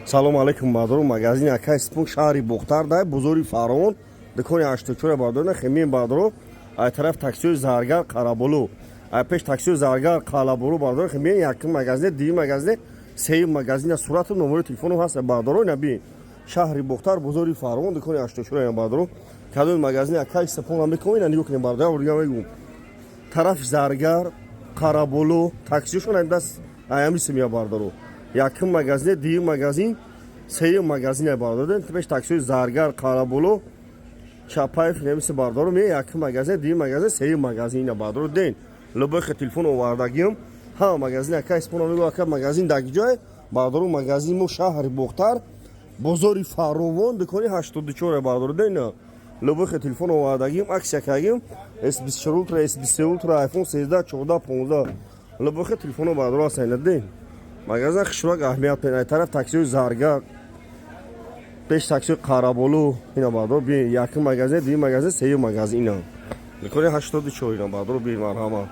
салом алейкум бардору магазини акай спун шаҳри бухтар дай бузури фаровон дукони аштучура бардорна хемин бардору ай тараф таксиёи заргар қарабулу ай пеш таксиёи заргар қалабулу бардору хемин якин магазине ди магазине сеи магазине сурату номери телефону ҳаст бардору наби шаҳри бухтар бузури фаровон дукони аштучура бардору кадои магазини акай спун мекоина нигӯ кунем бардору рига мегум тараф заргар қарабулу таксиёшон айдас аями семия бардору якин магазине ди магазин сеи магазине бардору пеш таксиёи заргар қарабулу чапаев немиси бардору ме якин магазине ди магазин сеи магазина бардору ден лубохи телефон овардагим ҳама магазин акай спона мегӯ ака магазин дагиҷое бардору магазин мо шаҳри бухтар бозори фаровон дукони 84 бардору ден лубохи телефон овардагим аксия кардагим S24 ултра S23 ултра iPhone 13 14 15 лубохи телефон бардору асайна ден магазин хишвак аҳамият пенай тараф таксиёи заргар пеш таксиёи қарабулу ина бардору би якин магазин ди магазин сеи магазина дукони 84 ина бардору би марҳама